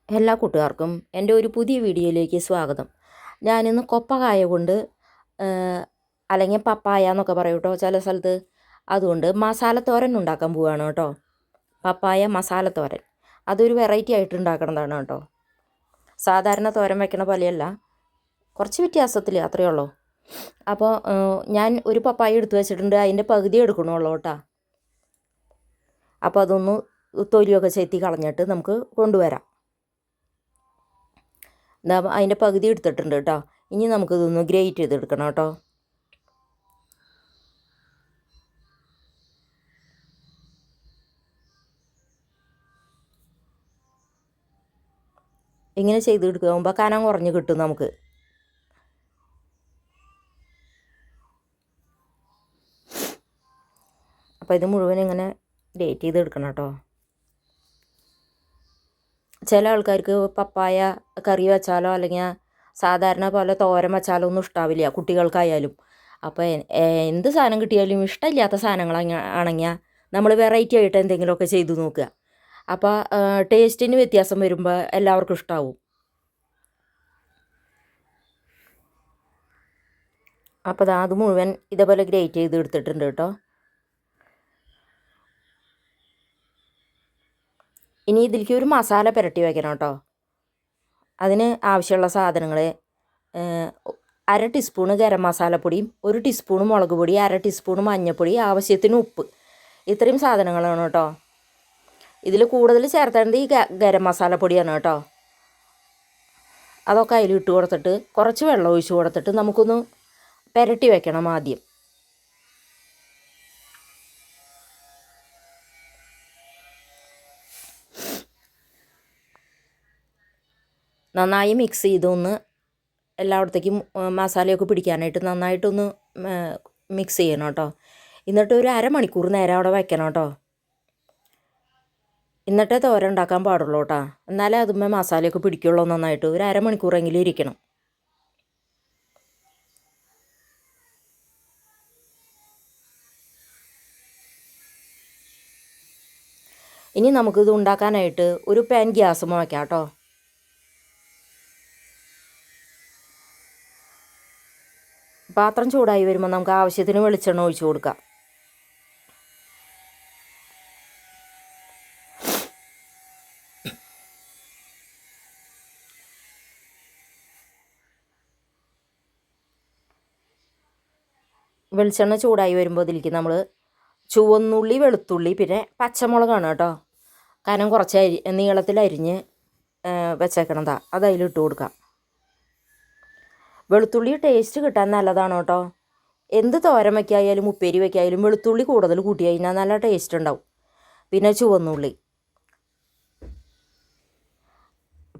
എല്ലാ കൂട്ടുകാർക്കും എൻ്റെ ഒരു പുതിയ വീഡിയോയിലേക്ക് സ്വാഗതം. ഞാനിന്ന് കൊപ്പക്കായ കൊണ്ട് അല്ലെങ്കിൽ പപ്പായ എന്നൊക്കെ പറയും കേട്ടോ ചില സ്ഥലത്ത്. അതുകൊണ്ട് മസാലത്തോരൻ ഉണ്ടാക്കാൻ പോവുകയാണ് കേട്ടോ. പപ്പായ മസാലത്തോരൻ അതൊരു വെറൈറ്റി ആയിട്ട് ഉണ്ടാക്കണതാണ് കേട്ടോ. സാധാരണ തോരൻ വയ്ക്കണ പോലെയല്ല, കുറച്ച് വ്യത്യാസത്തിൽ അത്രയേ ഉള്ളൂ. അപ്പോൾ ഞാൻ ഒരു പപ്പായ എടുത്തു വെച്ചിട്ടുണ്ട്, അതിൻ്റെ പകുതി എടുക്കണുള്ളൂ കേട്ടോ. അപ്പോൾ അതൊന്ന് തൊലിയൊക്കെ ചെത്തി കളഞ്ഞിട്ട് നമുക്ക് കൊണ്ടുവരാം. അതിൻ്റെ പകുതി എടുത്തിട്ടുണ്ട് കേട്ടോ. ഇനി നമുക്കിതൊന്ന് ഗ്രേറ്റ് ചെയ്തെടുക്കണം കേട്ടോ. ഇങ്ങനെ ചെയ്തെടുക്കുമ്പോൾ കനം കുറഞ്ഞ് കിട്ടും നമുക്ക്. അപ്പോൾ ഇത് മുഴുവൻ ഇങ്ങനെ ഗ്രേറ്റ് ചെയ്തെടുക്കണം കേട്ടോ. ചില ആൾക്കാർക്ക് പപ്പായ കറി വെച്ചാലോ അല്ലെങ്കിൽ സാധാരണ പോലെ തോരൻ വെച്ചാലോ ഒന്നും ഇഷ്ടാവില്ല, കുട്ടികൾക്കായാലും. അപ്പോൾ എന്ത് സാധനം കിട്ടിയാലും ഇഷ്ടമില്ലാത്ത സാധനങ്ങൾ ആണെങ്കിൽ നമ്മൾ വെറൈറ്റി ആയിട്ട് എന്തെങ്കിലുമൊക്കെ ചെയ്തു നോക്കുക. അപ്പോൾ ടേസ്റ്റിന് വ്യത്യാസം വരുമ്പോൾ എല്ലാവർക്കും ഇഷ്ടമാവും. അപ്പോൾ അത് മുഴുവൻ ഇതേപോലെ ഗ്രേറ്റ് ചെയ്ത് എടുത്തിട്ടുണ്ട് കേട്ടോ. ഇനി ഇതിലേക്ക് ഒരു മസാല പുരട്ടി വയ്ക്കണം കേട്ടോ. അതിന് ആവശ്യമുള്ള സാധനങ്ങൾ 1/2 ടീസ്പൂണ് ഗരം മസാലപ്പൊടിയും 1 ടീസ്പൂണ് മുളക് പൊടി, 1/2 ടീസ്പൂണ് മഞ്ഞൾപ്പൊടി, ആവശ്യത്തിന് ഉപ്പ്. ഇത്രയും സാധനങ്ങളാണ് കേട്ടോ. ഇതിൽ കൂടുതൽ ചേർത്തേണ്ടത് ഈ ഗരം മസാലപ്പൊടിയാണ് കേട്ടോ. അതൊക്കെ അതിൽ ഇട്ട് കൊടുത്തിട്ട് കുറച്ച് വെള്ളം ഒഴിച്ച് കൊടുത്തിട്ട് നമുക്കൊന്ന് പുരട്ടി വയ്ക്കണം ആദ്യം. നന്നായി മിക്സ് ചെയ്തൊന്ന് എല്ലായിടത്തേക്കും മസാലയൊക്കെ പിടിക്കാനായിട്ട് നന്നായിട്ടൊന്ന് മിക്സ് ചെയ്യണം കേട്ടോ. എന്നിട്ട് ഒരു അരമണിക്കൂർ നേരം അവിടെ വയ്ക്കണം കേട്ടോ. എന്നിട്ടേ തോരൻ ഉണ്ടാക്കാൻ പാടുള്ളൂ കേട്ടോ. എന്നാലേ അതുമ്മേ മസാലയൊക്കെ പിടിക്കുള്ളൂ നന്നായിട്ട്. ഒരു അരമണിക്കൂറെങ്കിലും ഇരിക്കണം. ഇനി നമുക്കിത് ഉണ്ടാക്കാനായിട്ട് ഒരു പാൻ ഗ്യാസുമ്മ വയ്ക്കാം കേട്ടോ. പാത്രം ചൂടായി വരുമ്പോൾ നമുക്ക് ആവശ്യത്തിന് വെളിച്ചെണ്ണ ഒഴിച്ച് കൊടുക്കാം. വെളിച്ചെണ്ണ ചൂടായി വരുമ്പോൾ ഇതിലേക്ക് നമ്മൾ ചുവന്നുള്ളി, വെളുത്തുള്ളി, പിന്നെ പച്ചമുളകാണ് കേട്ടോ. കനം കുറച്ച് നീളത്തിൽ അരിഞ്ഞ് വെച്ചേക്കണതാ, അത് അതിലിട്ട് കൊടുക്കാം. വെളുത്തുള്ളി ടേസ്റ്റ് കിട്ടാൻ നല്ലതാണ് കേട്ടോ. എന്ത് തോരൻ വയ്ക്കായാലും ഉപ്പേരി വയ്ക്കായാലും വെളുത്തുള്ളി കൂടുതൽ കൂട്ടി കഴിഞ്ഞാൽ നല്ല ടേസ്റ്റ് ഉണ്ടാവും. പിന്നെ ചുവന്നുള്ളി,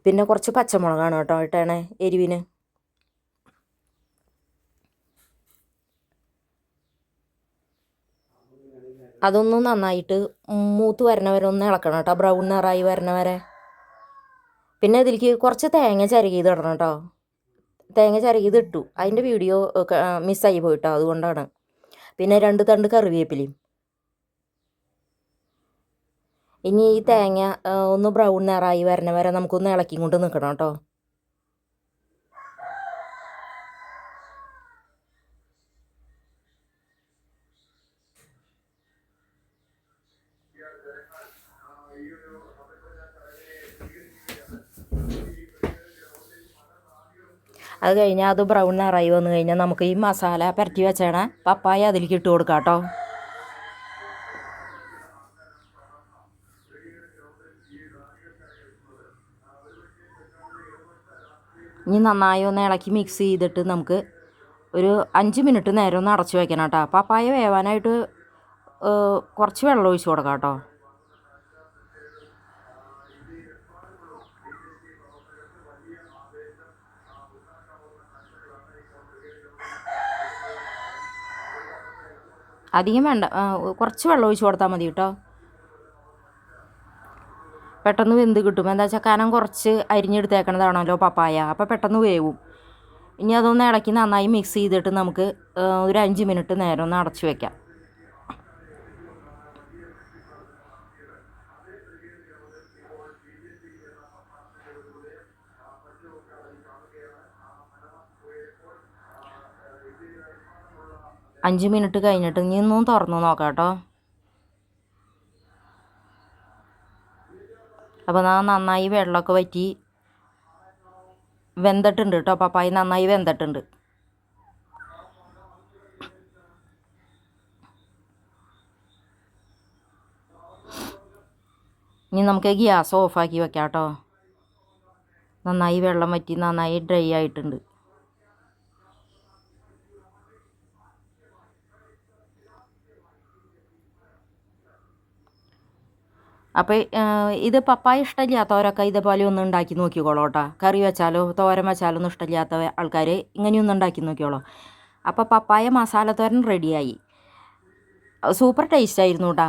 പിന്നെ കുറച്ച് പച്ചമുളകാണ് കേട്ടോ ഇട്ടേണേ എരിവിന്. അതൊന്നും നന്നായിട്ട് മൂത്ത് വരണ വരെ ഒന്ന് ഇളക്കണം കേട്ടോ, ബ്രൗൺ നിറായി വരണ വരെ. പിന്നെ ഇതിലേക്ക് കുറച്ച് തേങ്ങ ചിരകിയത് ഇടണം കേട്ടോ. തേങ്ങ ചിരകിയത് ഇട്ടു, അതിൻ്റെ വീഡിയോ മിസ്സായി പോയിട്ടോ, അതുകൊണ്ടാണ്. പിന്നെ 2 തണ്ട് കറിവേപ്പിലയും. ഇനി ഈ തേങ്ങ ഒന്ന് ബ്രൗൺ നിറായി വരണ വരെ നമുക്കൊന്ന് ഇളക്കി കൊണ്ട് നിൽക്കണം കേട്ടോ. അത് കഴിഞ്ഞാൽ അത് ബ്രൗൺ നിറായി വന്നു കഴിഞ്ഞാൽ നമുക്ക് ഈ മസാല പുരട്ടി വെച്ചേണ പപ്പായ അതിലേക്ക് ഇട്ട് കൊടുക്കാം കേട്ടോ. ഇനി നന്നായി ഒന്ന് ഇളക്കി മിക്സ് ചെയ്തിട്ട് നമുക്ക് ഒരു 5 മിനിറ്റ് നേരം ഒന്ന് അടച്ചു വെക്കണം കേട്ടോ. പപ്പായ വേവാനായിട്ട് കുറച്ച് വെള്ളം ഒഴിച്ച് കൊടുക്കാം കേട്ടോ. അധികം വേണ്ട, കുറച്ച് വെള്ളം ഒഴിച്ച് കൊടുത്താൽ മതി കേട്ടോ. പെട്ടെന്ന് വെന്ത് കിട്ടും. എന്താ വെച്ചാൽ കനം കുറച്ച് അരിഞ്ഞെടുത്തേക്കണതാണല്ലോ പപ്പായ, അപ്പോൾ പെട്ടെന്ന് വേവും. ഇനി അതൊന്ന് ഇളക്കി നന്നായി മിക്സ് ചെയ്തിട്ട് നമുക്ക് ഒരു 5 മിനിറ്റ് നേരം ഒന്ന് അടച്ചു വയ്ക്കാം. 5 മിനിറ്റ് കഴിഞ്ഞിട്ട് ഇനി ഒന്നും തുറന്നു നോക്കാം കേട്ടോ. അപ്പോൾ നന്നായി വെള്ളമൊക്കെ വറ്റി വെന്തിട്ടുണ്ട് കേട്ടോ. പപ്പായ നന്നായി വെന്തിട്ടുണ്ട്. ഇനി നമുക്ക് ഗ്യാസ് ഓഫാക്കി വെക്കാം കേട്ടോ. നന്നായി വെള്ളം വറ്റി നന്നായി ഡ്രൈ ആയിട്ടുണ്ട്. അപ്പോൾ ഇത് പപ്പായ ഇഷ്ടമില്ലാത്തവരൊക്കെ ഇതേപോലെ ഒന്ന് ഉണ്ടാക്കി നോക്കിക്കോളൂ കേട്ടോ. കറി വെച്ചാലോ തോരൻ വെച്ചാലോ ഒന്നും ഇഷ്ടമില്ലാത്ത ആൾക്കാർ ഇങ്ങനെയൊന്നും ഉണ്ടാക്കി നോക്കിക്കോളൂ. അപ്പോൾ പപ്പായ മസാലത്തോരൻ റെഡിയായി. സൂപ്പർ ടേസ്റ്റ് ആയിരുന്നു കേട്ടോ.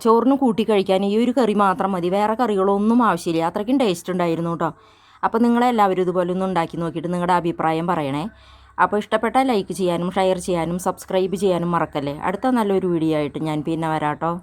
ചോറിന് കൂട്ടി കഴിക്കാൻ ഈ ഒരു കറി മാത്രം മതി, വേറെ കറികളൊന്നും ആവശ്യമില്ല. അത്രയ്ക്കും ടേസ്റ്റ് ഉണ്ടായിരുന്നു കേട്ടോ. അപ്പോൾ നിങ്ങളെല്ലാവരും ഇതുപോലെ ഒന്ന് ഉണ്ടാക്കി നോക്കിയിട്ട് നിങ്ങളുടെ അഭിപ്രായം പറയണേ. അപ്പോൾ ഇഷ്ടപ്പെട്ടാൽ ലൈക്ക് ചെയ്യാനും ഷെയർ ചെയ്യാനും സബ്സ്ക്രൈബ് ചെയ്യാനും മറക്കല്ലേ. അടുത്ത നല്ലൊരു വീഡിയോ ആയിട്ട് ഞാൻ പിന്നെ വരാം കേട്ടോ.